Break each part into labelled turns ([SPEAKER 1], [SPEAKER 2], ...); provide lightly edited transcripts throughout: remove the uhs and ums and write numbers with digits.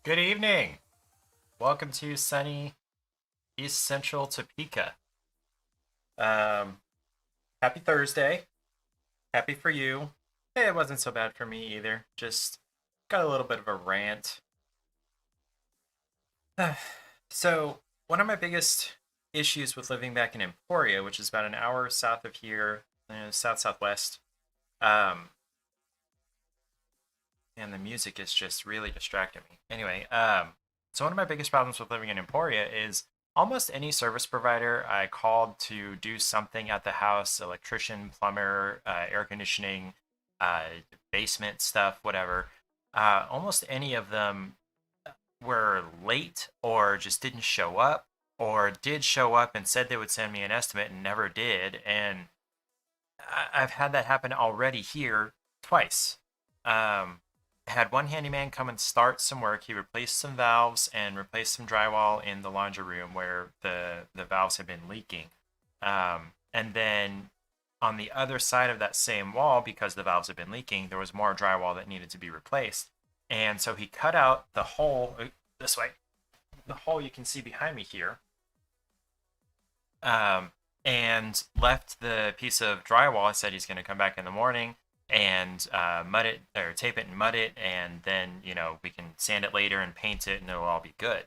[SPEAKER 1] Good evening. Welcome to sunny East Central Topeka. Um, Happy Thursday. Happy for you. It wasn't so bad for me either. Just got a little bit of a rant. So, one of my biggest issues with living back in Emporia, which is about an hour south of here, south southwest, um, and the music is just really distracting me. Anyway, so one of my biggest problems with living in Emporia is almost any service provider I called to do something at the house, electrician, plumber, air conditioning, uh, basement stuff, whatever. Almost any of them were late or just didn't show up or did show up and said they would send me an estimate and never did. And I've had that happen already here twice. Had one handyman come and start some work. He replaced some valves and replaced some drywall in the laundry room where the valves had been leaking. And then on the other side of that same wall, because the valves had been leaking, there was more drywall that needed to be replaced. And so he cut out the hole this way, the hole you can see behind me here, um, and left the piece of drywall. I said he's going to come back in the morning and mud it or tape it and mud it, and then we can sand it later and paint it, and it'll all be good.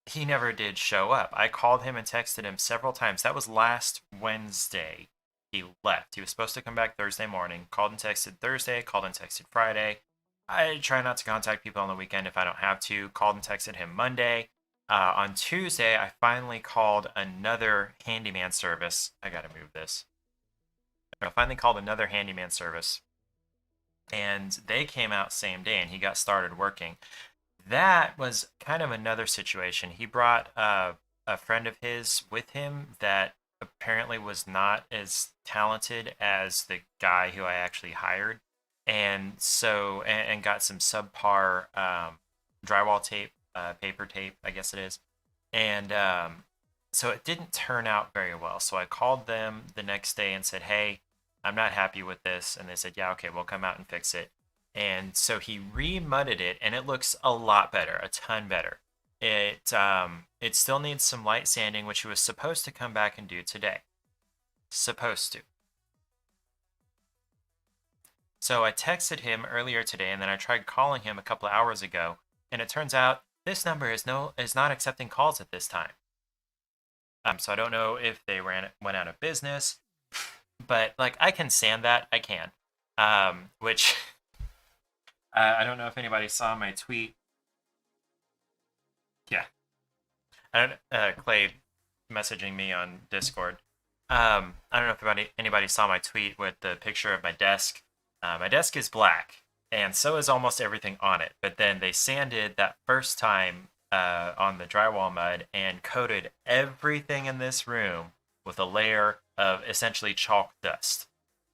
[SPEAKER 1] He never did show up. I called him and texted him several times. That was last Wednesday. He left. He was supposed to come back Thursday morning. Called and texted Thursday. Called and texted Friday. I try not to contact people on the weekend if I don't have to. Called and texted him Monday. On Tuesday, I finally called another handyman service. I gotta move this. I finally called another handyman service, and they came out same day, and he got started working. That was kind of another situation. He brought a friend of his with him that apparently was not as talented as the guy who I actually hired, and so and got some subpar drywall tape, paper tape, I guess it is, and so it didn't turn out very well. So I called them the next day and said, "Hey, I'm not happy with this," and they said, "Yeah, okay, we'll come out and fix it." And so he re-mudded it, and it looks a lot better, a ton better. It still needs some light sanding, which he was supposed to come back and do today. Supposed to. So I texted him earlier today, and then I tried calling him a couple of hours ago, and it turns out this number is not accepting calls at this time. So I don't know if they went out of business, but like I can sand that, I can. Which I don't know if anybody saw my tweet. Yeah, I don't. Clay messaging me on Discord. I don't know if anybody saw my tweet with the picture of my desk. My desk is black, and so is almost everything on it. But then they sanded that first time on the drywall mud and coated everything in this room with a layer of essentially chalk dust.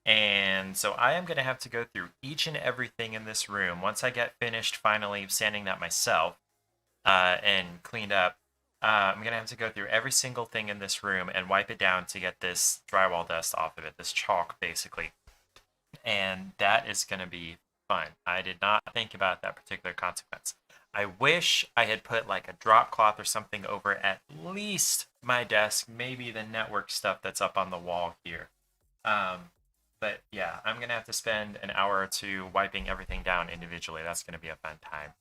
[SPEAKER 1] And so I am going to have to go through each and everything in this room once I get finished finally sanding that myself and cleaned up. I'm going to have to go through every single thing in this room and wipe it down to get this drywall dust off of it, this chalk basically. And that is going to be fun. I did not think about that particular consequence. I wish I had put like a drop cloth or something over at least my desk, maybe the network stuff that's up on the wall here. Um, but yeah, I'm going to have to spend an hour or two wiping everything down individually. That's going to be a fun time.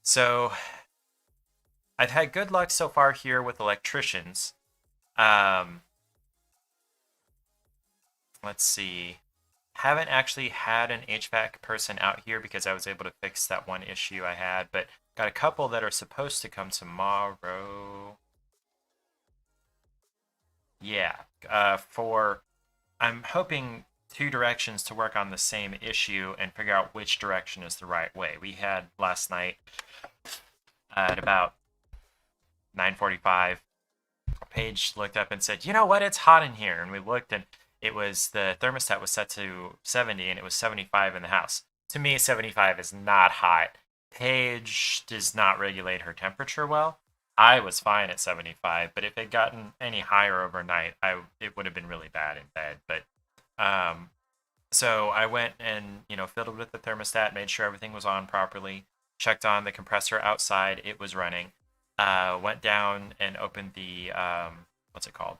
[SPEAKER 1] So I've had good luck so far here with electricians. Um, let's see. Haven't actually had an HVAC person out here because I was able to fix that one issue I had, but got a couple that are supposed to come tomorrow. Yeah, for I'm hoping two directions to work on the same issue and figure out which direction is the right way. We had last night at about 9:45. Paige looked up and said, "You know what? It's hot in here." And we looked, and it was the thermostat was set to 70, and it was 75 in the house. To me, 75 is not hot. Paige does not regulate her temperature well. I was fine at 75, but if it had gotten any higher overnight, it would have been really bad in bed. But um, so I went and fiddled with the thermostat, made sure everything was on properly, checked on the compressor outside. It was running. Went down and opened the what's it called?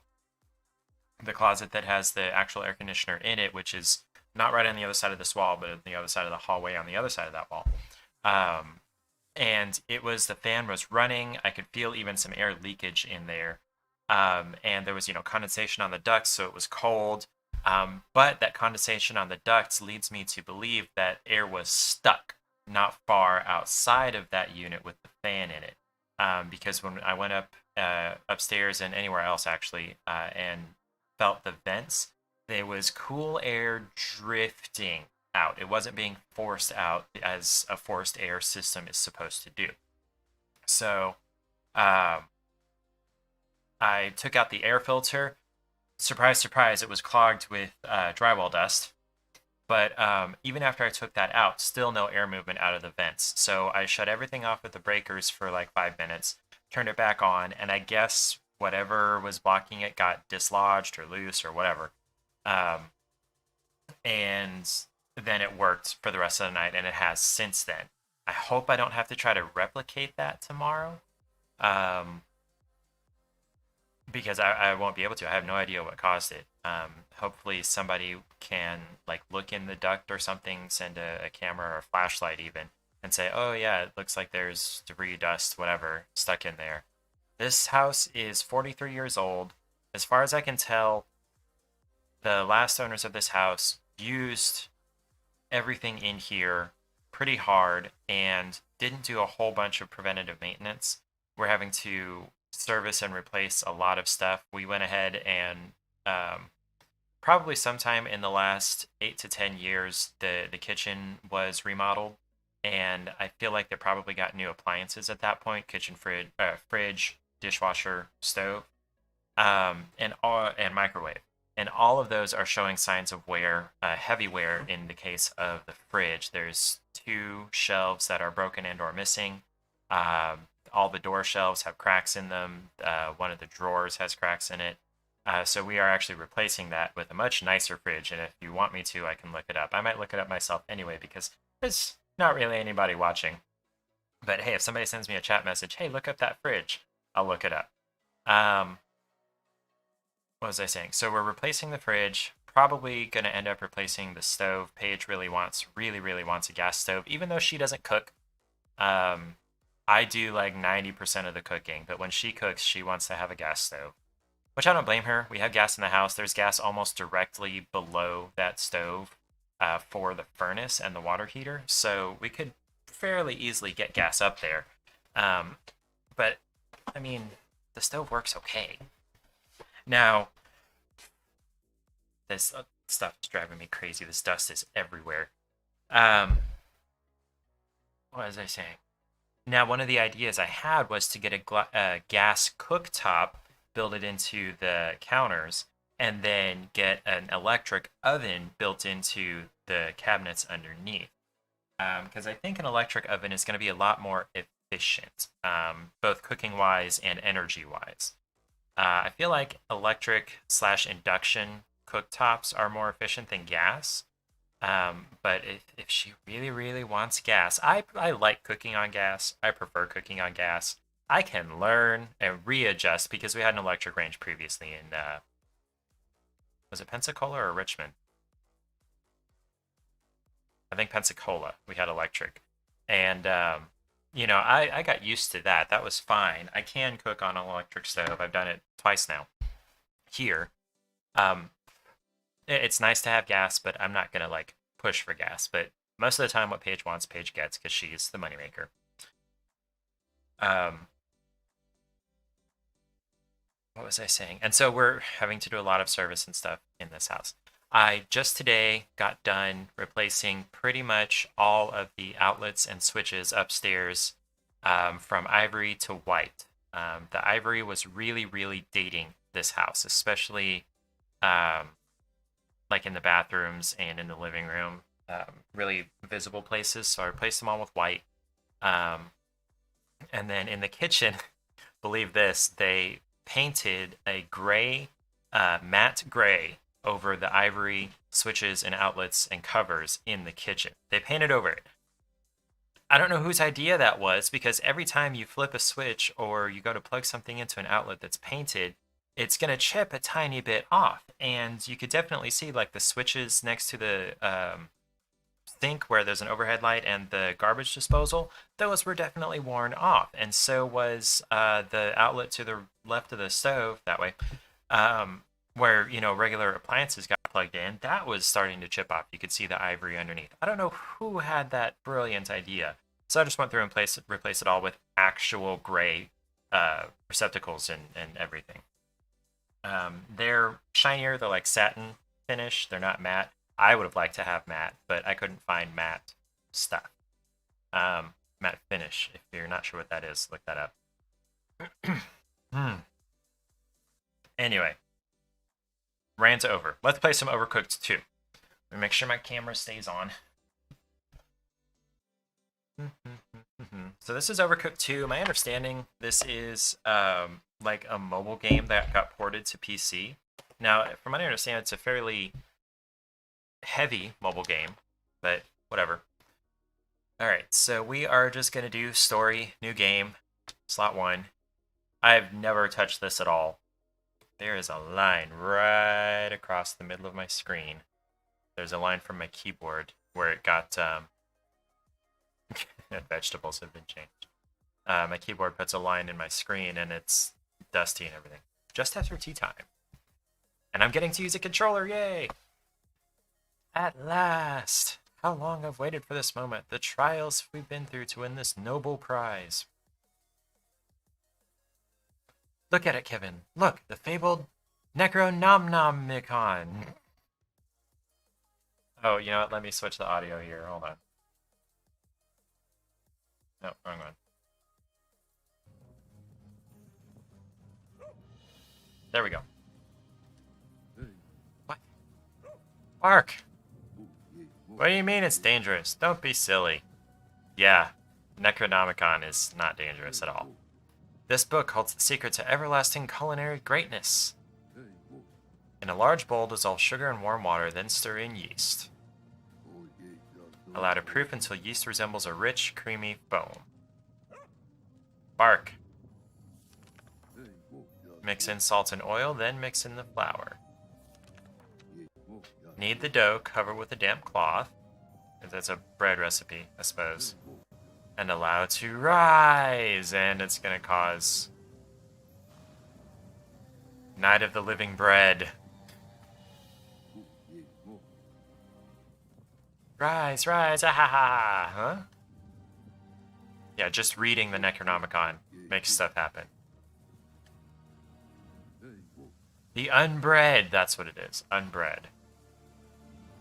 [SPEAKER 1] The closet that has the actual air conditioner in it, which is not right on the other side of this wall, but on the other side of the hallway on the other side of that wall. Um, and it was the fan was running. I could feel even some air leakage in there. And there was, condensation on the ducts, so it was cold. But that condensation on the ducts leads me to believe that air was stuck not far outside of that unit with the fan in it. Because when I went upstairs and anywhere else actually, and felt the vents, there was cool air drifting out. It wasn't being forced out as a forced air system is supposed to do. So um, I took out the air filter. Surprise, surprise, it was clogged with drywall dust. But even after I took that out, still no air movement out of the vents. So I shut everything off with the breakers for like 5 minutes, turned it back on, and I guess whatever was blocking it got dislodged or loose or whatever. Um, and then it worked for the rest of the night, and it has since then. I hope I don't have to try to replicate that tomorrow. Um, because I won't be able to. I have no idea what caused it. Hopefully somebody can like look in the duct or something, send a camera or a flashlight even, and say, oh yeah, it looks like there's debris, dust, whatever, stuck in there. This house is 43 years old. As far as I can tell, the last owners of this house used everything in here pretty hard and didn't do a whole bunch of preventative maintenance. We're having to service and replace a lot of stuff. We went ahead and probably sometime in the last 8 to 10 years, the kitchen was remodeled, and I feel like they probably got new appliances at that point: kitchen, fridge, dishwasher, stove, and microwave. And all of those are showing signs of wear, heavy wear in the case of the fridge. There's two shelves that are broken and or missing. All the door shelves have cracks in them. One of the drawers has cracks in it. So we are actually replacing that with a much nicer fridge. And if you want me to, I can look it up. I might look it up myself anyway because there's not really anybody watching. But hey, if somebody sends me a chat message, hey, look up that fridge, I'll look it up. What was I saying? So we're replacing the fridge. Probably going to end up replacing the stove. Paige really wants a gas stove, even though she doesn't cook. I do like 90% of the cooking, but when she cooks, she wants to have a gas stove, which I don't blame her. We have gas in the house. There's gas almost directly below that stove for the furnace and the water heater, so we could fairly easily get gas up there. But, I mean, the stove works okay. Now, this stuff is driving me crazy. This dust is everywhere. What was I saying? Now, one of the ideas I had was to get a gas cooktop, build it into the counters, and then get an electric oven built into the cabinets underneath. Because I think an electric oven is going to be a lot more efficient, both cooking-wise and energy-wise. I feel like electric/induction cooktops are more efficient than gas. But if she really, really wants gas, I like cooking on gas. I prefer cooking on gas. I can learn and readjust because we had an electric range previously in, was it Pensacola or Richmond? I think Pensacola. We had electric. And, I got used to that. That was fine. I can cook on an electric stove. I've done it twice now here. Um, it's nice to have gas, but I'm not gonna like push for gas. But most of the time, what Paige wants, Paige gets because she's the moneymaker. Um, what was I saying? And so we're having to do a lot of service and stuff in this house. I just today got done replacing pretty much all of the outlets and switches upstairs, from ivory to white. The ivory was really, really dating this house, especially um, like in the bathrooms and in the living room, really visible places. So I replaced them all with white. Um, and then in the kitchen, believe this, they painted a gray, matte gray over the ivory switches and outlets and covers in the kitchen. They painted over it. I don't know whose idea that was, because every time you flip a switch or you go to plug something into an outlet that's painted, it's going to chip a tiny bit off. And you could definitely see like the switches next to the sink where there's an overhead light and the garbage disposal, those were definitely worn off. And so was the outlet to the left of the stove, that way, where, regular appliances got plugged in. That was starting to chip off. You could see the ivory underneath. I don't know who had that brilliant idea. So I just went through and replaced it all with actual gray receptacles and everything. They're shinier. They're like satin finish. They're not matte. I would have liked to have matte, but I couldn't find matte stuff. Matte finish. If you're not sure what that is, look that up. Anyway, rant over. Let's play some Overcooked 2. Let me make sure my camera stays on. So this is Overcooked 2. My understanding, this is like a mobile game that got ported to PC. Now, from what I understand, it's a fairly heavy mobile game, but whatever. Alright, so we are just going to do story, new game, slot 1. I've never touched this at all. There is a line right across the middle of my screen. There's a line from my keyboard where it got vegetables have been changed. My keyboard puts a line in my screen and it's dusty and everything. Just after tea time. And I'm getting to use a controller, yay! At last! How long I've waited for this moment. The trials we've been through to win this noble prize. Look at it, Kevin. Look, the fabled Necronomicon. Oh, you know what? Let me switch the audio here. Hold on. No, wrong one. There we go. What? Mark! What do you mean it's dangerous? Don't be silly. Yeah, Necronomicon is not dangerous at all. This book holds the secret to everlasting culinary greatness. In a large bowl, dissolve sugar in warm water, then stir in yeast. Allow to proof until yeast resembles a rich, creamy foam. Bark. Mix in salt and oil, then mix in the flour. Knead the dough, cover with a damp cloth. That's a bread recipe, I suppose. And allow to rise, and it's going to cause Night of the Living Bread. Rise, rise, ah ha ha, huh? Yeah, just reading the Necronomicon makes stuff happen. The unbread, that's what it is, unbread.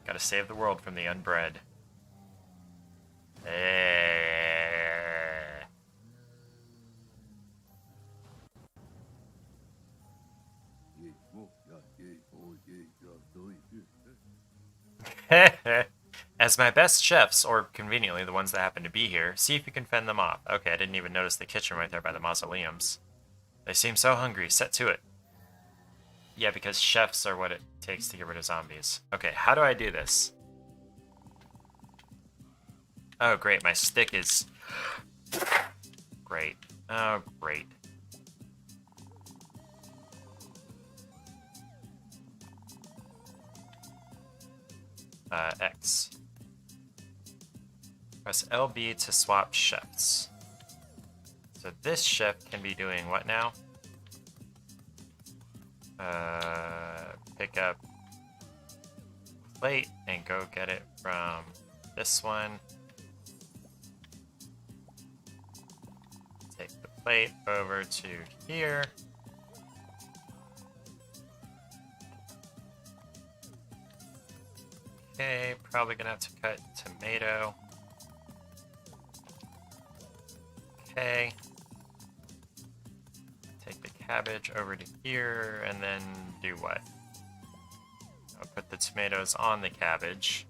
[SPEAKER 1] Gotta save the world from the unbread. As my best chefs, or conveniently the ones that happen to be here, see if you can fend them off. Okay, I didn't even notice the kitchen right there by the mausoleums. They seem so hungry. Set to it. Yeah, because chefs are what it takes to get rid of zombies. Okay, how do I do this? Oh, great. My stick is... Great. Oh, great. X. Press LB to swap chefs. So this chef can be doing what now? Pick up plate and go get it from this one. Take the plate over to here. Okay, probably gonna have to cut tomato. Okay. Take the cabbage over to here, and then do what? I'll put the tomatoes on the cabbage.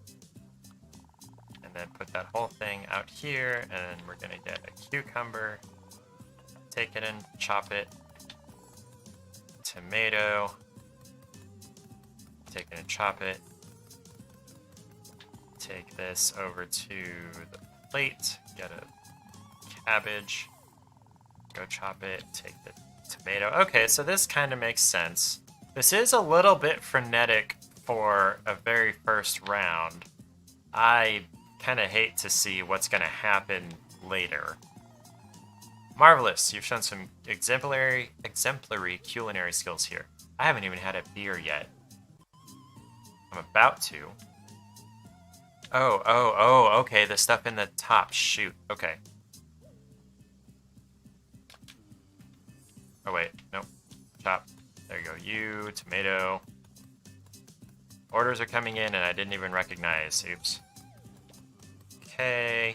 [SPEAKER 1] And then put that whole thing out here, and we're gonna get a cucumber. Take it and chop it. Tomato. Take it and chop it. Take this over to the plate. Get a cabbage. Go chop it. Take the tomato. Okay, so this kind of makes sense. This is a little bit frenetic for a very first round. I kind of hate to see what's going to happen later. Marvelous. You've shown some exemplary culinary skills here. I haven't even had a beer yet. I'm about to. Oh, okay. The stuff in the top. Shoot. Okay. Oh, wait. Nope. Chop. There you go. You, tomato. Orders are coming in and I didn't even recognize. Oops. Okay.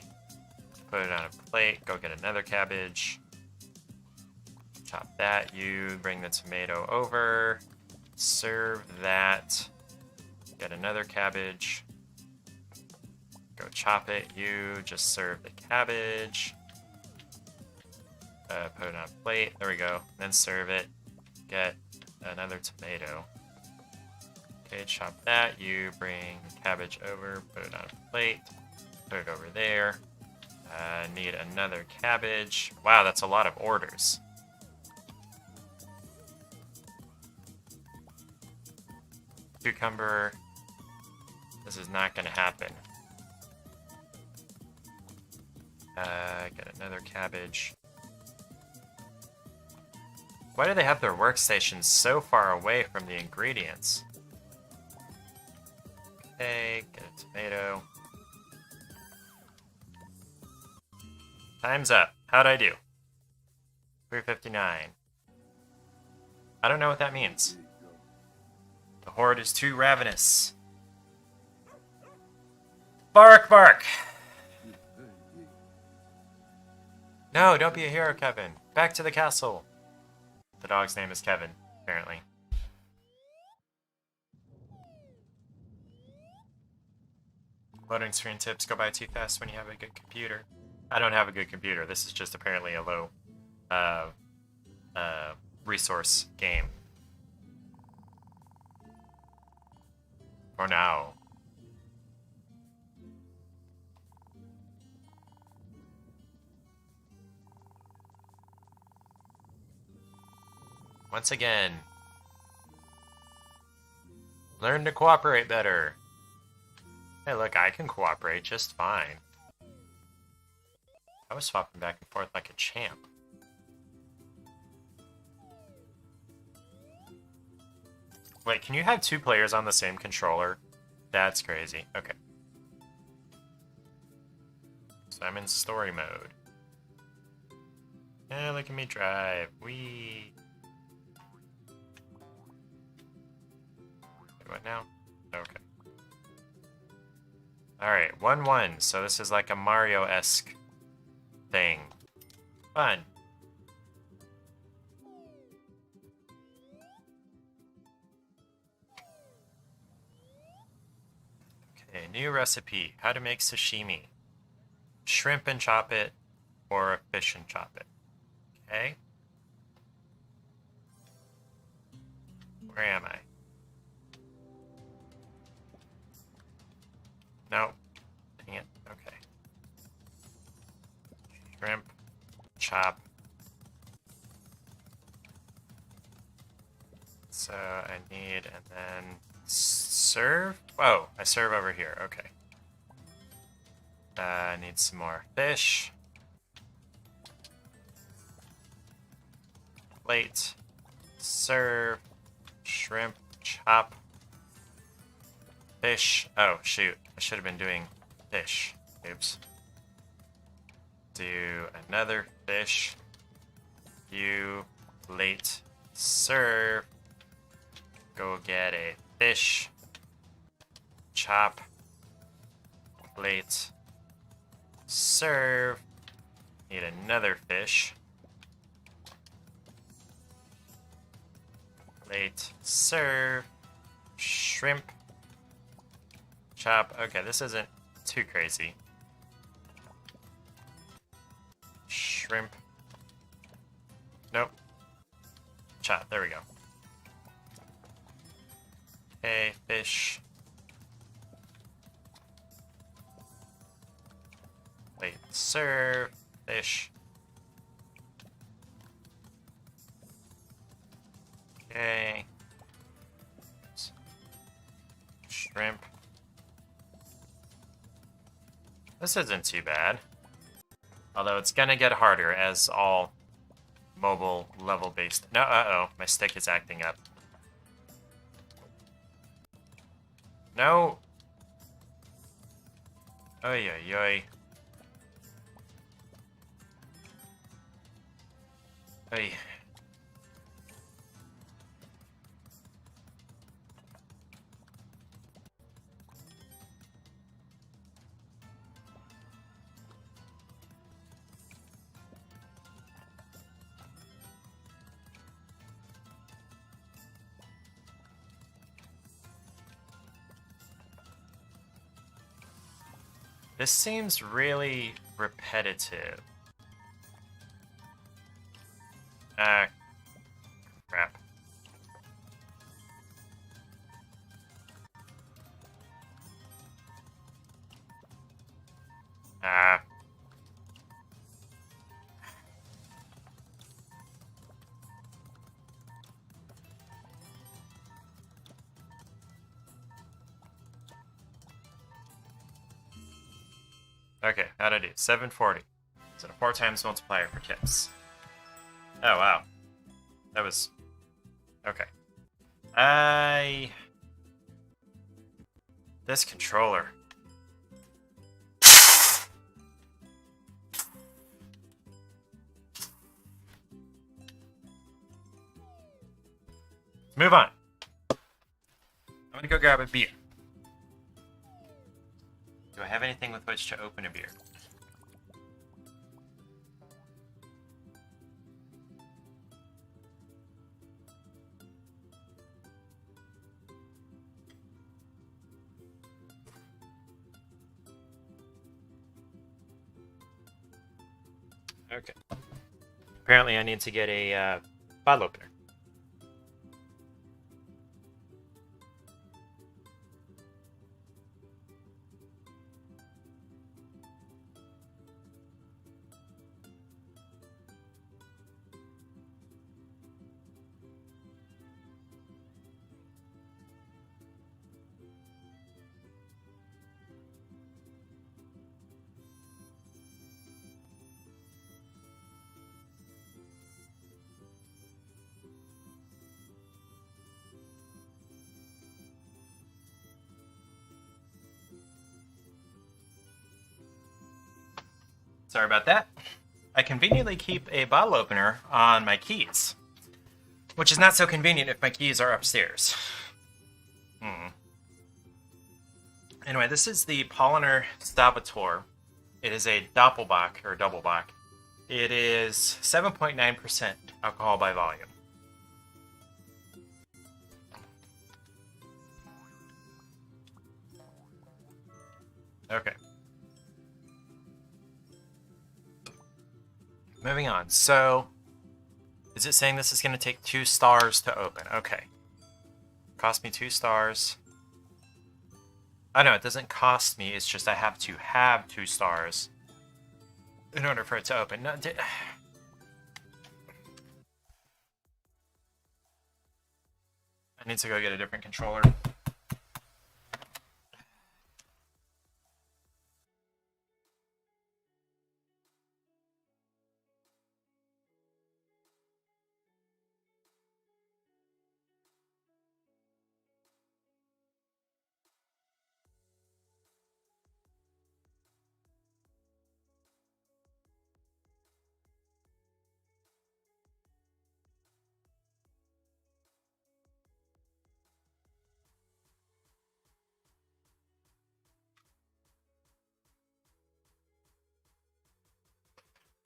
[SPEAKER 1] Put it on a plate. Go get another cabbage. Chop that. You bring the tomato over. Serve that. Get another cabbage. Go chop it. You just serve the cabbage. Put it on a plate. There we go. Then serve it. Get another tomato. Okay, chop that. You bring cabbage over. Put it on a plate. Put it over there. Need another cabbage. Wow, that's a lot of orders. Cucumber. This is not going to happen. Get another cabbage. Why do they have their workstations so far away from the ingredients? Okay, get a tomato. Time's up. How'd I do? 359. I don't know what that means. The horde is too ravenous. Bark, bark! No, don't be a hero, Kevin. Back to the castle. The dog's name is Kevin, apparently. Loading screen tips go by too fast when you have a good computer. I don't have a good computer. This is just apparently a low resource game. For now. Once again, learn to cooperate better. Hey, look, I can cooperate just fine. I was swapping back and forth like a champ. Wait, can you have two players on the same controller? That's crazy. Okay. So I'm in story mode. Yeah, look at me drive. Whee! What now? Okay. Alright, 1-1. So this is like a Mario-esque thing. Fun. Okay, new recipe. How to make sashimi. Shrimp and chop it, or fish and chop it. Okay. Where am I? No. Dang it. Okay. Shrimp, chop. So I need, and then serve. Oh, I serve over here. Okay. I need some more fish. Plate. Serve. Shrimp, chop. Fish. Oh, shoot. I should have been doing fish. Oops. Do another fish. You, plate, serve. Go get a fish. Chop. Plate. Serve. Need another fish. Plate. Serve. Shrimp. Chop. Okay, this isn't too crazy. Shrimp. Nope. Chop. There we go. Okay, fish. Wait, Serve fish. Okay. Shrimp. This isn't too bad. Although it's gonna get harder as all mobile level based. No, uh-oh, my stick is acting up. No. Oy, oy, oy. Oy. This seems really repetitive. Ah, crap. Ah. Okay, how'd I do? 740. So a 4 times multiplier for tips. Oh, wow. That was... Okay. This controller. Move on. I'm gonna go grab a beer. Do I have anything with which to open a beer? Okay. Apparently I need to get a bottle opener. Sorry about that. I conveniently keep a bottle opener on my keys, which is not so convenient if my keys are upstairs. Anyway, this is the Polliner Stabator. It is a Doppelbock, or double bock. It is 7.9% alcohol by volume. Okay. Moving on. So, is it saying this is going to take 2 stars to open? Okay. Cost me 2 stars. Oh no, it doesn't cost me. It's just I have to have 2 stars in order for it to open. No, I need to go get a different controller.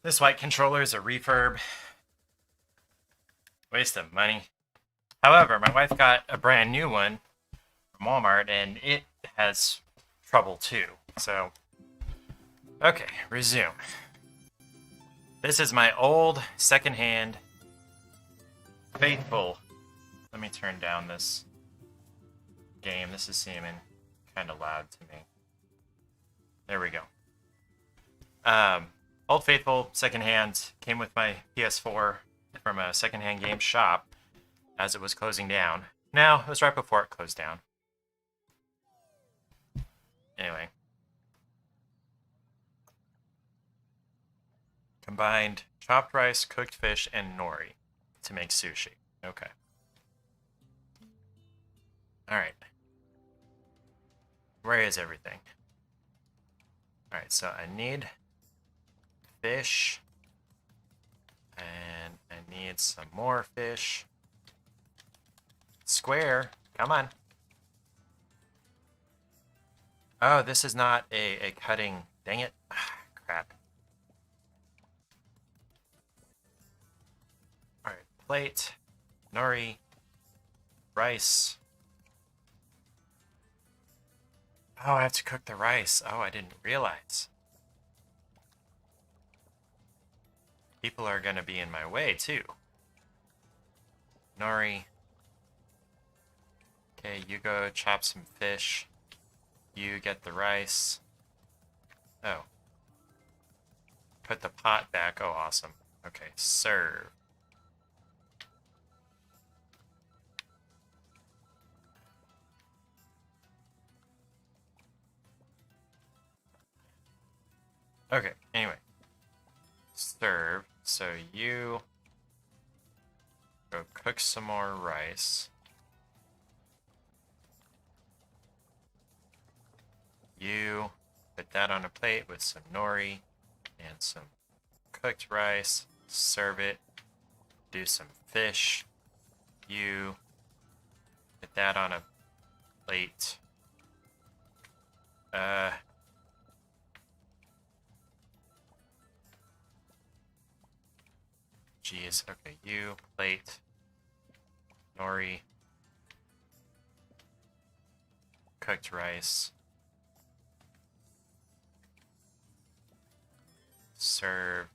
[SPEAKER 1] This white controller is a refurb. Waste of money. However, my wife got a brand new one from Walmart, and it has trouble too. So, okay, resume. This is my old, secondhand, faithful... Let me turn down this game. This is seeming kind of loud to me. There we go. Old Faithful secondhand came with my PS4 from a secondhand game shop as it was closing down. No, it was right before it closed down. Anyway, combined chopped rice, cooked fish, and nori to make sushi. Okay. All right. Where is everything? All right, so I need fish, and I need some more fish. Square, come on. Oh, this is not a cutting. Dang it. Crap. All right, plate, nori, rice. Oh, I have to cook the rice. Oh, I didn't realize. People are going to be in my way, too. Nori. Okay, you go chop some fish. You get the rice. Oh. Put the pot back. Oh, awesome. Okay, serve. Okay, anyway. Serve. So you go cook some more rice. You put that on a plate with some nori and some cooked rice. Serve it. Do some fish. You put that on a plate. Jeez. Okay, you plate. Nori. Cooked rice. Serve.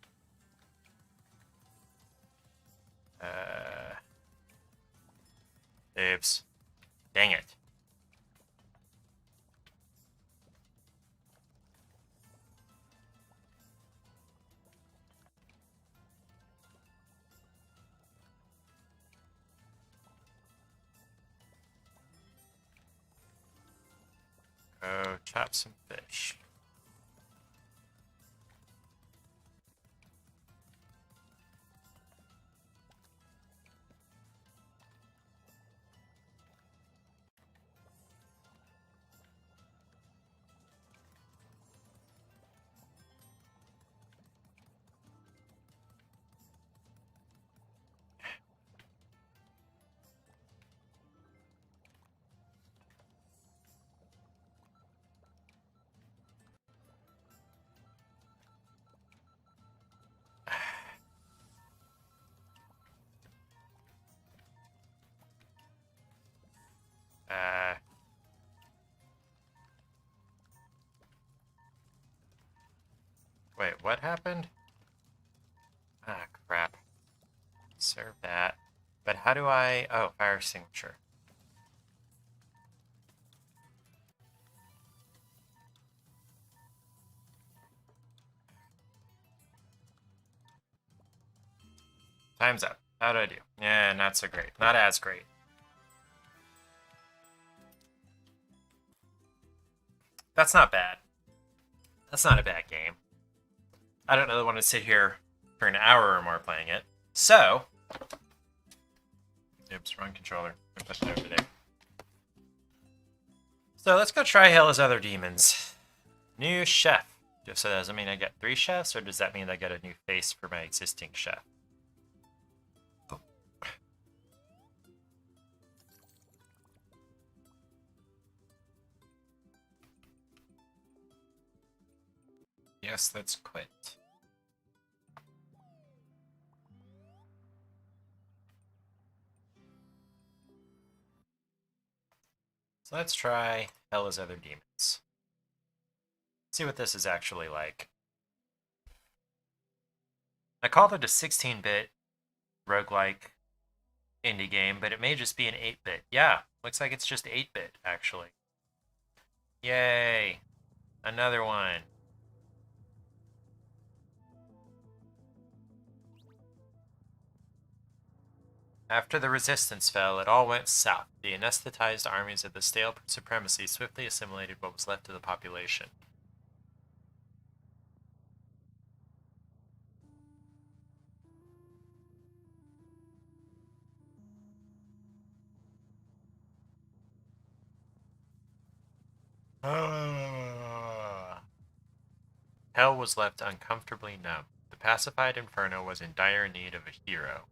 [SPEAKER 1] Oops. Dang it. Go chop some fish. Uh, Wait, what happened? Ah, crap. Serve that. But how do I... Oh, fire extinguisher. Time's up. How do I do? Yeah, not so great. Not as great. That's not bad. That's not a bad game. I don't really want to sit here for an hour or more playing it. So... Oops, wrong controller. I put it over there. So let's go try Hell as Other Demons. New chef. So does that mean I get 3 chefs, or does that mean I get a new face for my existing chef? Yes, let's quit. So let's try Hell as Other Demons. See what this is actually like. I called it a 16-bit roguelike indie game, but it may just be an 8-bit. Yeah, looks like it's just 8-bit, actually. Yay! Another one. After the resistance fell, it all went south. The anesthetized armies of the stale supremacy swiftly assimilated what was left of the population. Hell was left uncomfortably numb. The pacified inferno was in dire need of a hero.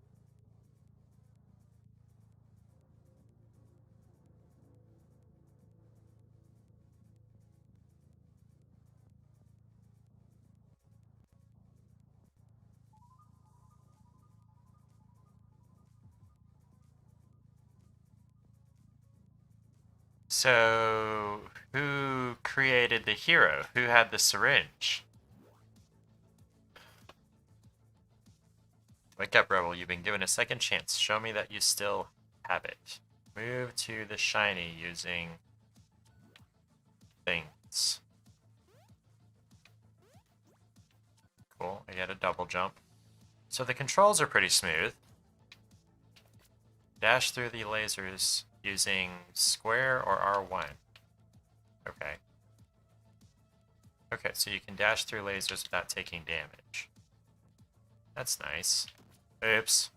[SPEAKER 1] So, who created the hero? Who had the syringe? Wake up, Rebel. You've been given a second chance. Show me that you still have it. Move to the shiny using things. Cool. I get a double jump. So the controls are pretty smooth. Dash through the lasers using square or R1. Okay. Okay, so you can dash through lasers without taking damage. That's nice. Oops.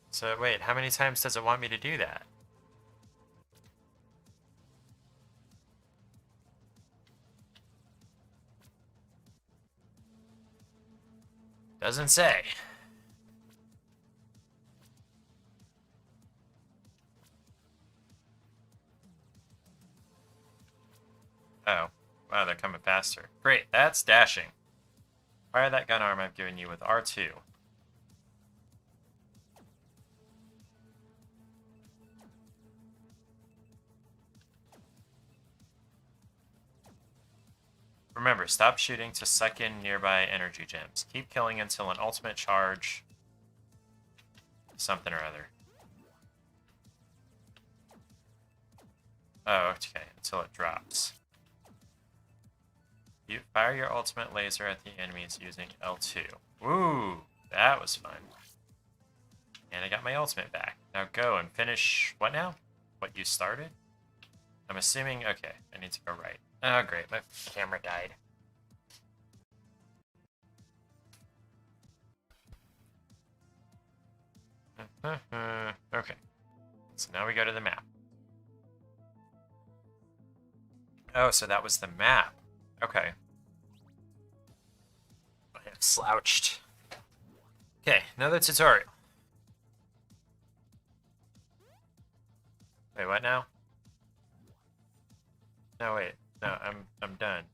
[SPEAKER 1] So wait, how many times does it want me to do that? Doesn't say. Oh, wow, they're coming faster. Great, that's dashing. Fire that gun arm I've given you with R2. Remember, stop shooting to suck in nearby energy gems. Keep killing until an ultimate charge... something or other. Oh, okay, until it drops. You fire your ultimate laser at the enemies using L2. Ooh, that was fun. And I got my ultimate back. Now go and finish... what now? What you started? I'm assuming... okay, I need to go right. Oh, great, my camera died. Okay, so now we go to the map. Oh, so that was the map. Okay. I am slouched. Okay, another tutorial. Wait, what now? No, wait. No, I'm done.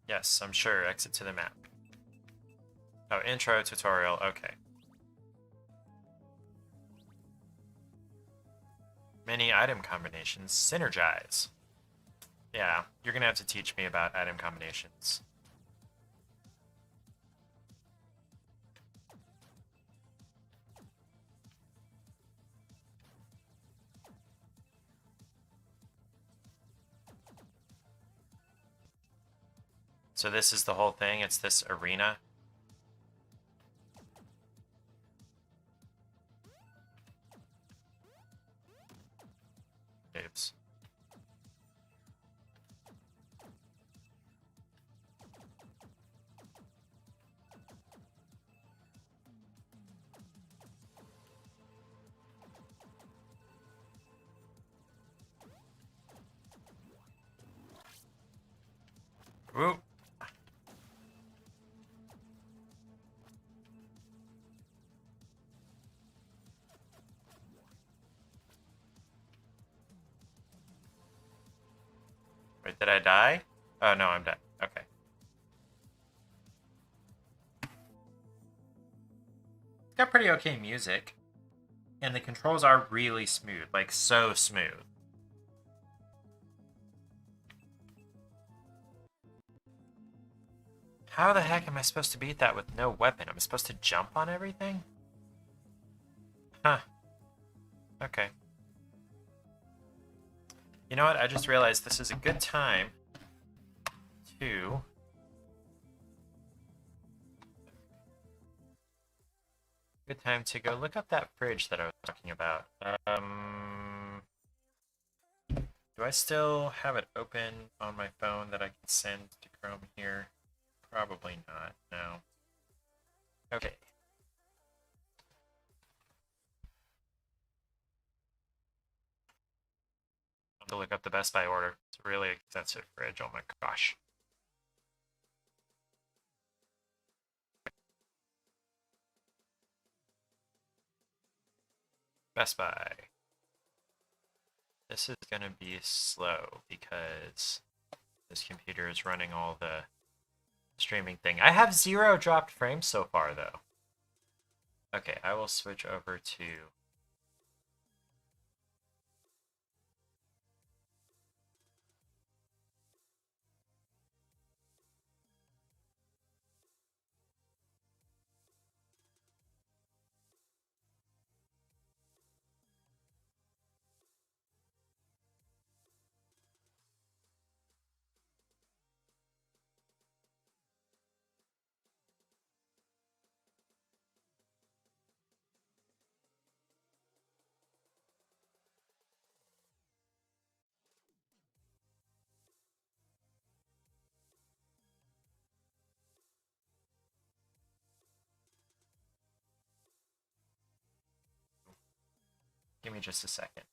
[SPEAKER 1] Yes, I'm sure. Exit to the map. Oh, intro tutorial. Okay. Many item combinations. Synergize. Yeah, you're gonna have to teach me about item combinations. So this is the whole thing? It's this arena? Oops. Whoop. Wait, did I die? Oh, no, I'm dead. Okay. It's got pretty okay music. And the controls are really smooth. Like, so smooth. How the heck am I supposed to beat that with no weapon? Am I supposed to jump on everything? Huh. Okay. You know what? I just realized this is a good time to... Good time to go look up that fridge that I was talking about. Do I still have it open on my phone that I can send to Chrome here? Probably not, no. Okay. I'm to look up the Best Buy order. It's a really expensive fridge, oh my gosh. Best Buy. This is gonna be slow because this computer is running all the streaming thing. I have 0 dropped frames so far though. Okay, I will switch over to give me just a second.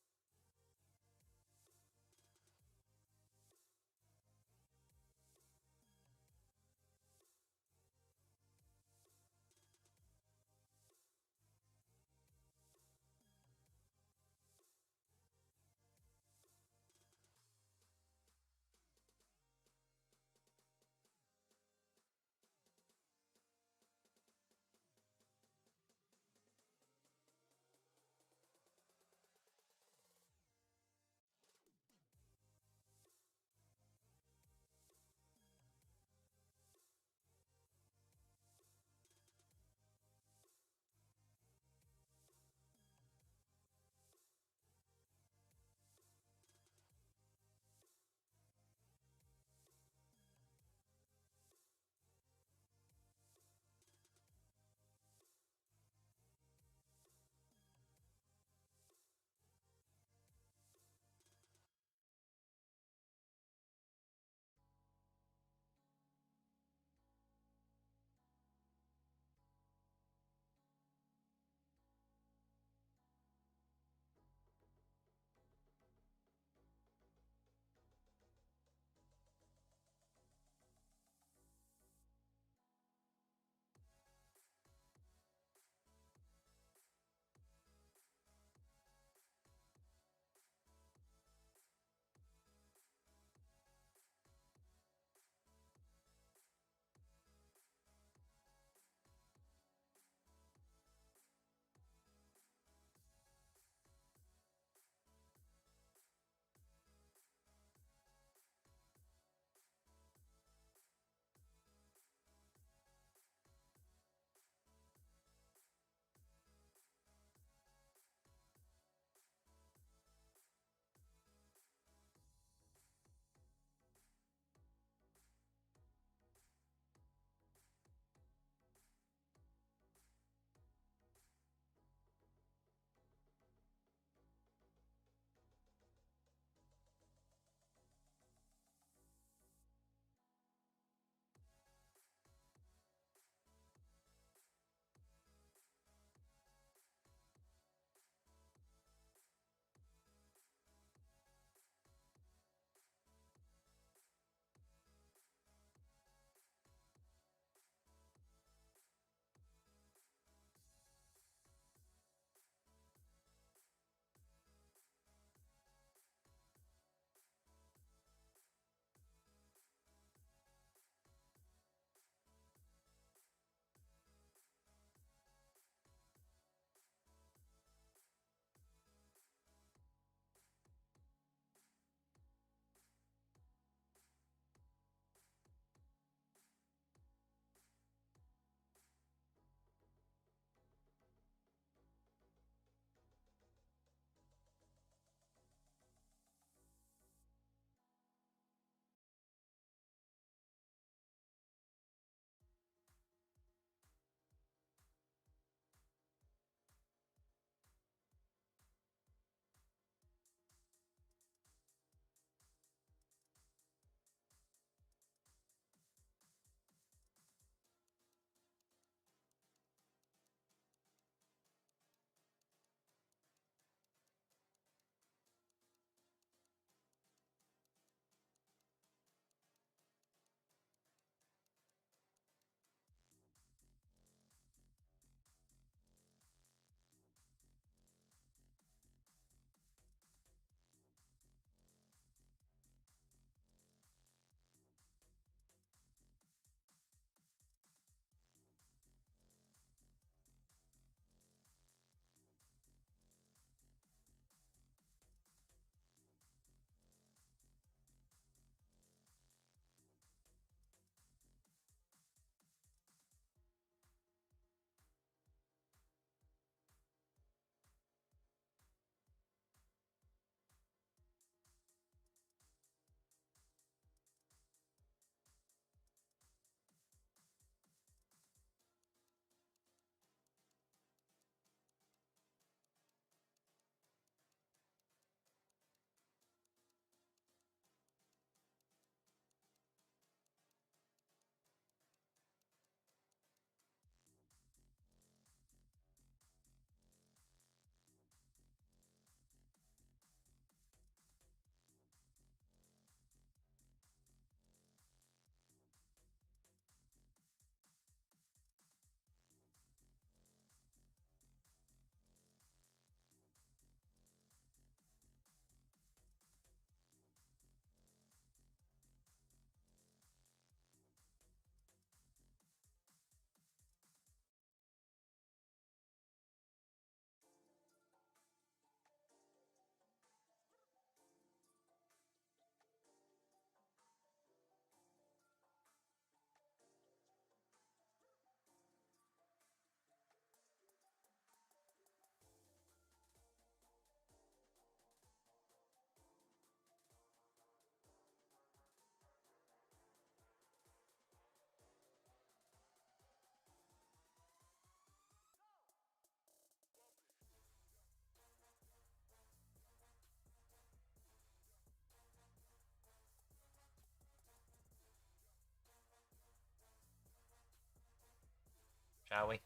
[SPEAKER 1] shall we?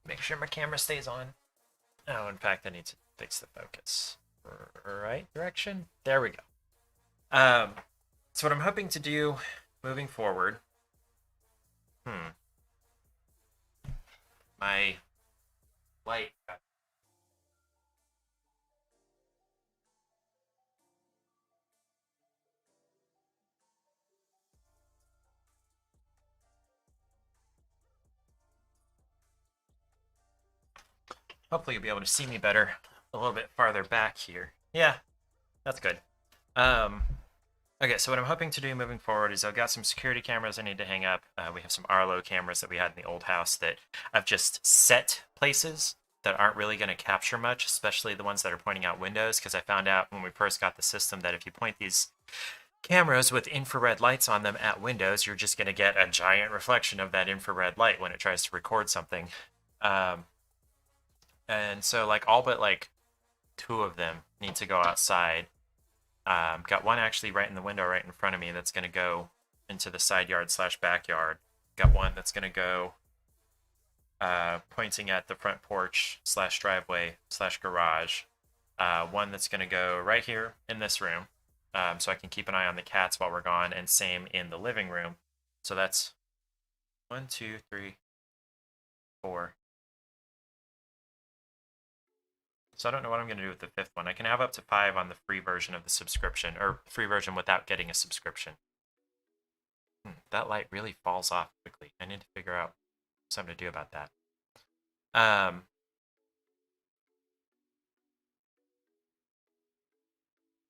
[SPEAKER 1] Make sure my camera stays on. Oh, in fact, I need to fix the focus. Right direction? There we go. So what I'm hoping to do moving forward, hmm, my light. Hopefully you'll be able to see me better a little bit farther back here. Yeah, that's good. Um, okay, so what I'm hoping to do moving forward is I've got some security cameras I need to hang up. We have some Arlo cameras that we had in the old house that I've just set places that aren't really going to capture much, especially the ones that are pointing out windows, because I found out when we first got the system that if you point these cameras with infrared lights on them at windows, you're just going to get a giant reflection of that infrared light when it tries to record something. Um, and so like all but like two of them need to go outside. Got one actually right in the window right in front of me that's going to go into the side yard slash backyard. Got one that's going to go pointing at the front porch slash driveway slash garage. One that's going to go right here in this room, so I can keep an eye on the cats while we're gone, and same in the living room. So that's 1, 2, 3, 4. So I don't know what I'm going to do with the fifth one. I can have up to 5 on the free version of the subscription, or free version without getting a subscription. That light really falls off quickly. I need to figure out something to do about that.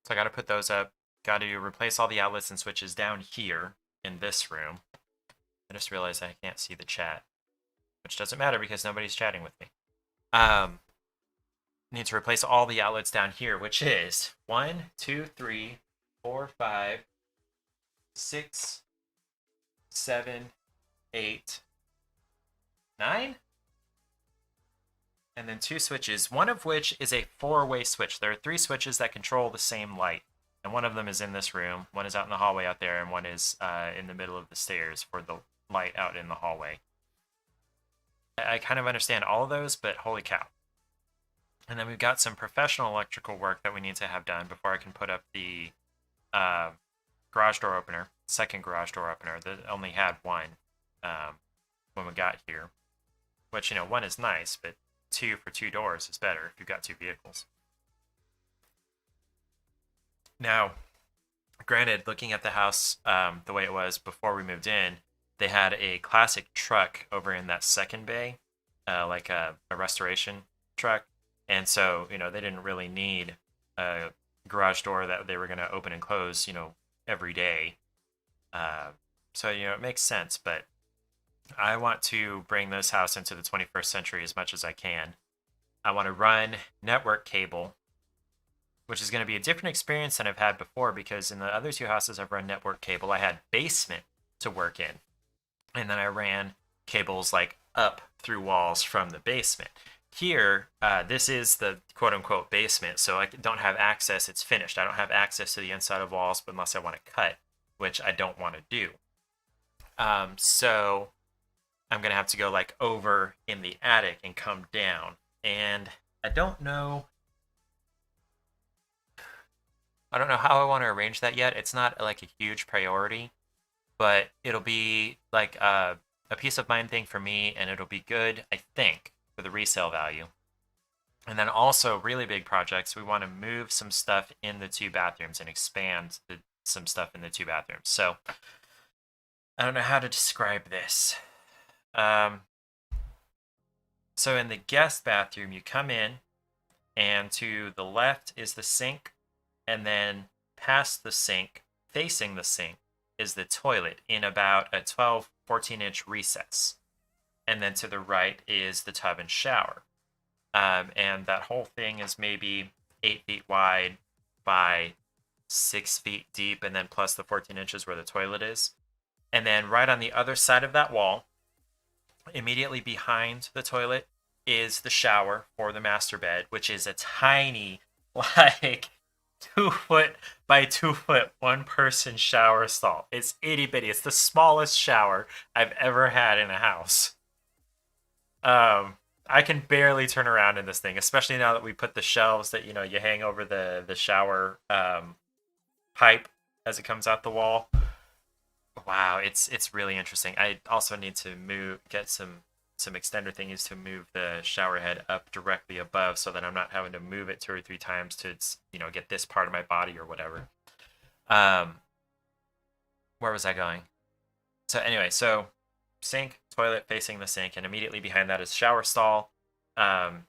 [SPEAKER 1] So I got to put those up. Got to replace all the outlets and switches down here in this room. I just realized I can't see the chat, which doesn't matter because nobody's chatting with me. Need to replace all the outlets down here, which is 1, 2, 3, 4, 5, 6, 7, 8, 9. And then 2 switches, one of which is a 4-way switch. There are 3 switches that control the same light. And one of them is in this room, one is out in the hallway out there, and one is in the middle of the stairs for the light out in the hallway. I kind of understand all of those, but holy cow. And then we've got some professional electrical work that we need to have done before I can put up the garage door opener, second garage door opener that only had one when we got here. Which, 1 is nice, but 2 for 2 doors is better if you've got 2 vehicles. Now, granted, looking at the house the way it was before we moved in, they had a classic truck over in that second bay, like a restoration truck. And so, they didn't really need a garage door that they were going to open and close, every day. So, it makes sense, but I want to bring this house into the 21st century as much as I can. I want to run network cable, which is going to be a different experience than I've had before, because in the other 2 houses I've run network cable, I had basement to work in. And then I ran cables like up through walls from the basement. Here, this is the quote-unquote basement, so I don't have access. It's finished. I don't have access to the inside of walls, but unless I want to cut, which I don't want to do. So I'm going to have to go like over in the attic and come down. And I don't know how I want to arrange that yet. It's not like a huge priority, but it'll be like a peace of mind thing for me, and it'll be good, I think, for the resale value. And then also really big projects, we want to move some stuff in the 2 bathrooms and expand some stuff in the 2 bathrooms. So I don't know how to describe this. So in the guest bathroom, you come in, and to the left is the sink, and then past the sink, facing the sink, is the toilet in about a 12, 14-inch recess. And then to the right is the tub and shower. And that whole thing is maybe 8 feet wide by 6 feet deep, and then plus the 14 inches where the toilet is. And then right on the other side of that wall, immediately behind the toilet, is the shower for the master bed, which is a tiny, like 2 foot by 2 foot, 1-person shower stall. It's itty bitty. It's the smallest shower I've ever had in a house. I can barely turn around in this thing, especially now that we put the shelves that you hang over the shower pipe as it comes out the wall. Wow, it's really interesting. I also need to get some extender thingies to move the shower head up directly above, so that I'm not having to move it 2 or 3 times to get this part of my body or whatever. Um, where was I going? So anyway, sink, toilet facing the sink, and immediately behind that is shower stall. Um,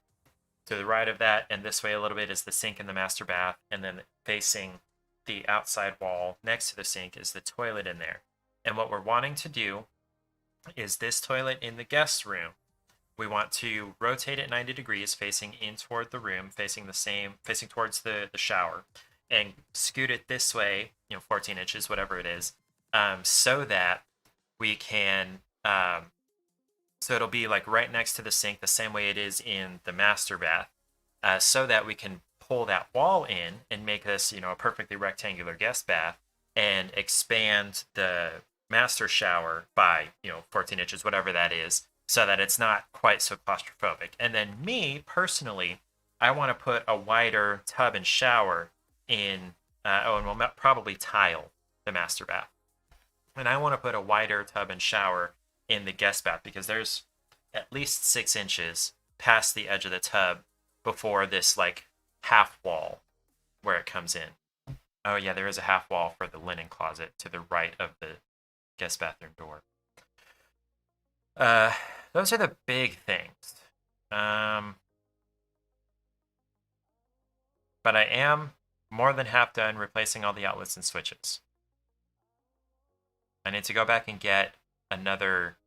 [SPEAKER 1] to the right of that, and this way a little bit, is the sink and the master bath, and then facing the outside wall next to the sink is the toilet in there. And what we're wanting to do is this toilet in the guest room. We want to rotate it 90 degrees, facing in toward the room, facing towards the shower, and scoot it this way, 14 inches, whatever it is, so that we can, so it'll be like right next to the sink, the same way it is in the master bath, so that we can pull that wall in and make this, a perfectly rectangular guest bath, and expand the master shower by 14 inches, whatever that is, so that it's not quite so claustrophobic. And then me personally, I want to put a wider tub and shower in, and we'll probably tile the master bath, and I want to put a wider tub and shower in the guest bath, because there's at least 6 inches past the edge of the tub before this like half wall where it comes in. Oh yeah, there is a half wall for the linen closet to the right of the guest bathroom door. Those are the big things. But I am more than half done replacing all the outlets and switches. I need to go back and get another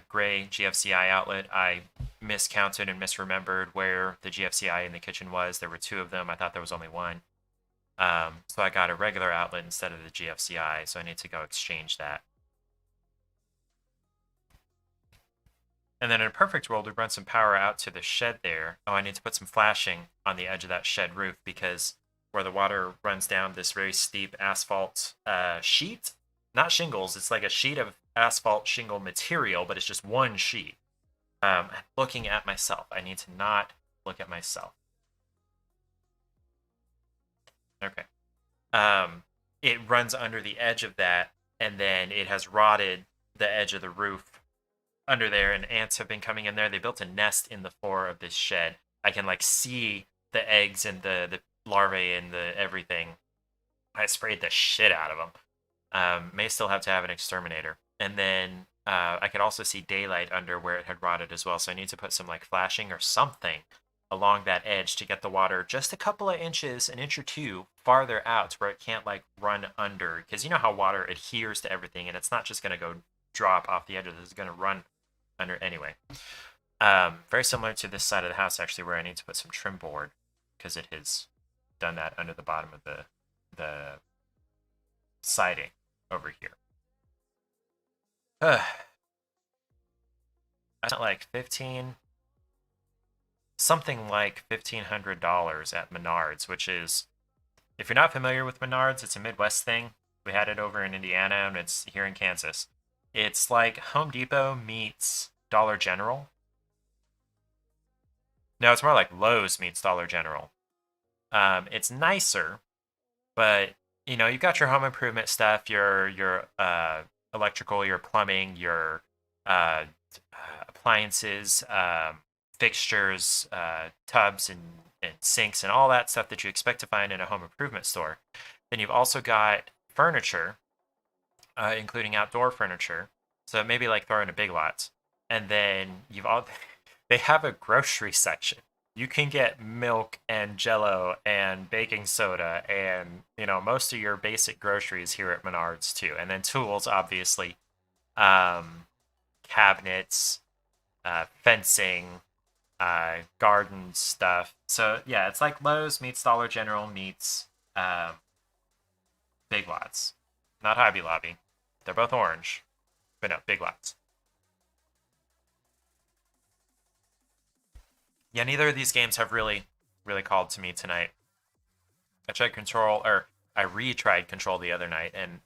[SPEAKER 1] gray GFCI outlet. I miscounted and misremembered where the GFCI in the kitchen was. There were two of them. I thought there was only one. So I got a regular outlet instead of the GFCI, so I need to go exchange that. And then in a perfect world, we'd run some power out to the shed there. Oh, I need to put some flashing on the edge of that shed roof, because where the water runs down this very steep asphalt sheet, not shingles, it's like a sheet of asphalt shingle material, but it's just one sheet. I'm looking at myself. I need to not look at myself. Okay. It runs under the edge of that, and then it has rotted the edge of the roof under there, and ants have been coming in there. They built a nest in the floor of this shed. I can like see the eggs and the larvae and the everything. I sprayed the shit out of them. May still have to have an exterminator. And then I could also see daylight under where it had rotted as well. So I need to put some like flashing or something along that edge to get the water just a couple of inches, an inch or two farther out, where it can't like run under. Because you know how water adheres to everything, and it's not just going to go drop off the edge of this. It's going to run under anyway. Very similar to this side of the house, actually, where I need to put some trim board, because it has done that under the bottom of the siding over here. I spent like something like $1,500 at Menards, which is, if you're not familiar with Menards, it's a Midwest thing. We had it over in Indiana, and it's here in Kansas. It's like Home Depot meets Dollar General. No, it's more like Lowe's meets Dollar General. It's nicer, but you've got your home improvement stuff, your electrical, your plumbing, your appliances, fixtures, tubs and sinks, and all that stuff that you expect to find in a home improvement store. Then you've also got furniture, including outdoor furniture. So maybe like throwing a Big Lots. And then they have a grocery section. You can get milk and Jello and baking soda and most of your basic groceries here at Menards too. And then tools, obviously, cabinets, fencing, garden stuff. So yeah, it's like Lowe's meets Dollar General meets Big Lots, not Hobby Lobby. They're both orange, but no, Big Lots. Yeah, neither of these games have really called to me tonight. I retried Control the other night, and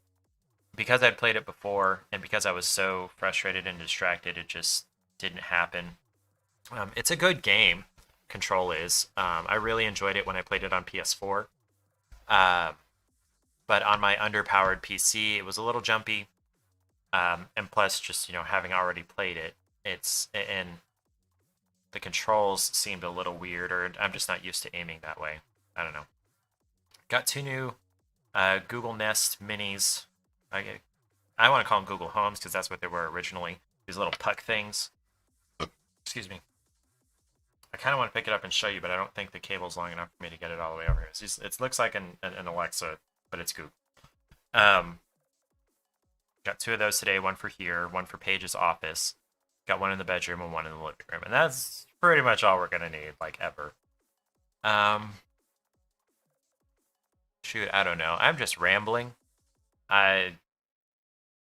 [SPEAKER 1] because I'd played it before, and because I was so frustrated and distracted, it just didn't happen. It's a good game. Control is. I really enjoyed it when I played it on PS4. Uh, but on my underpowered PC, it was a little jumpy. And plus, just having already played it, it's and the controls seemed a little weird, or I'm just not used to aiming that way. I don't know. Got two new Google Nest Minis. I want to call them Google Homes because that's what they were originally. These little puck things. Excuse me. I kind of want to pick it up and show you, but I don't think the cable's long enough for me to get it all the way over here. It looks like an Alexa, but it's Google. Got two of those today, one for here, one for Paige's office. Got one in the bedroom and one in the living room. And that's pretty much all we're going to need, like, ever. Shoot, I don't know. I'm just rambling.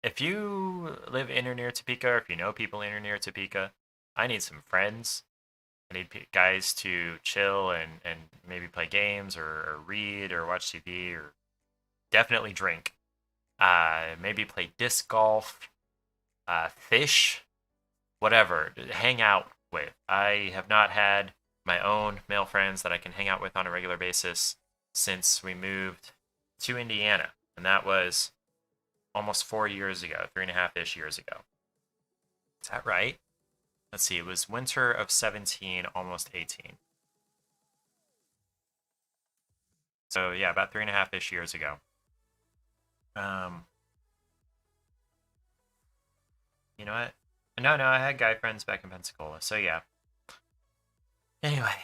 [SPEAKER 1] If you live in or near Topeka, or if you know people in or near Topeka, I need some friends. I need guys to chill and maybe play games or read or watch TV or definitely drink. Maybe play disc golf, fish, whatever. Hang out with. I have not had my own male friends that I can hang out with on a regular basis since we moved to Indiana. And that was almost 4 years ago, 3.5-ish years ago. Is that right? Let's see, it was winter of 17, almost 18. So yeah, about 3.5-ish years ago. You know what? No, I had guy friends back in Pensacola, so yeah. Anyway,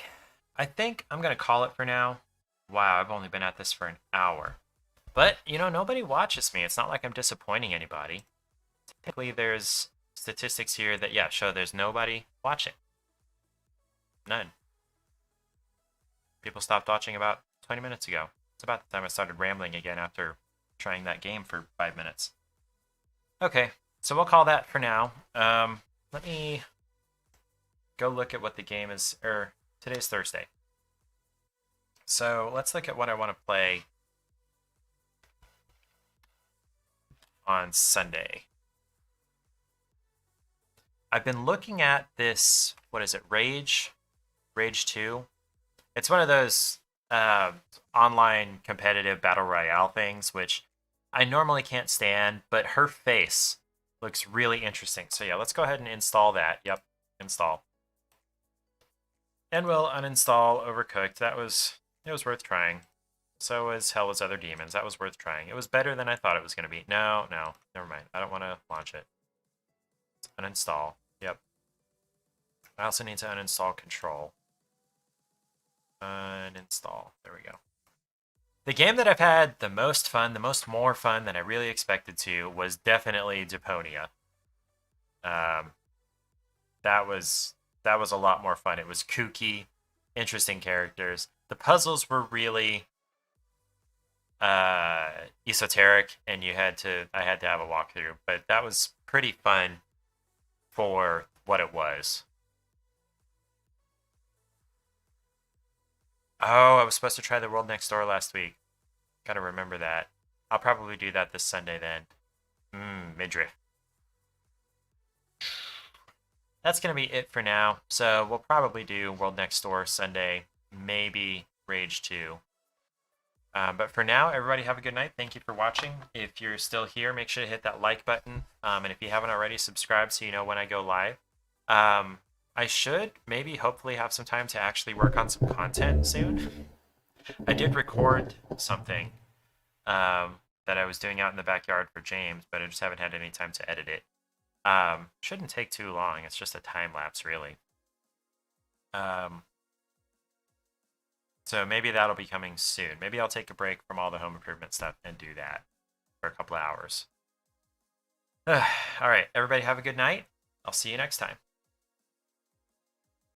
[SPEAKER 1] I think I'm gonna call it for now. Wow, I've only been at this for an hour. But, nobody watches me. It's not like I'm disappointing anybody. Typically, there's statistics here that, yeah, show there's nobody watching. None. People stopped watching about 20 minutes ago. It's about the time I started rambling again after trying that game for 5 minutes. Okay, so we'll call that for now. Let me go look at what the game is. Today's Thursday. So let's look at what I want to play on Sunday. I've been looking at this, what is it, Rage 2. It's one of those online competitive battle royale things, which I normally can't stand, but her face looks really interesting. So yeah, let's go ahead and install that. Yep, install. And we'll uninstall Overcooked. It was worth trying. So was Hell Was Other Demons. That was worth trying. It was better than I thought it was going to be. No, never mind. I don't want to launch it. Let's uninstall. Yep. I also need to uninstall Control. Uninstall. There we go. The game that I've had the most more fun than I really expected to was definitely Deponia. That was a lot more fun. It was kooky, interesting characters. The puzzles were really esoteric, and I had to have a walkthrough, but that was pretty fun for what it was. Oh, I was supposed to try the World Next Door last week. Gotta remember that. I'll probably do that this Sunday then. Midriff. That's gonna be it for now. So we'll probably do World Next Door Sunday, maybe Rage 2. But for now, everybody have a good night. Thank you for watching. If you're still here, make sure to hit that like button. And if you haven't already, subscribe so you know when I go live. I should maybe hopefully have some time to actually work on some content soon. I did record something that I was doing out in the backyard for James, but I just haven't had any time to edit it. Shouldn't take too long. It's just a time lapse, really. So maybe that'll be coming soon. Maybe I'll take a break from all the home improvement stuff and do that for a couple of hours. All right, everybody have a good night. I'll see you next time.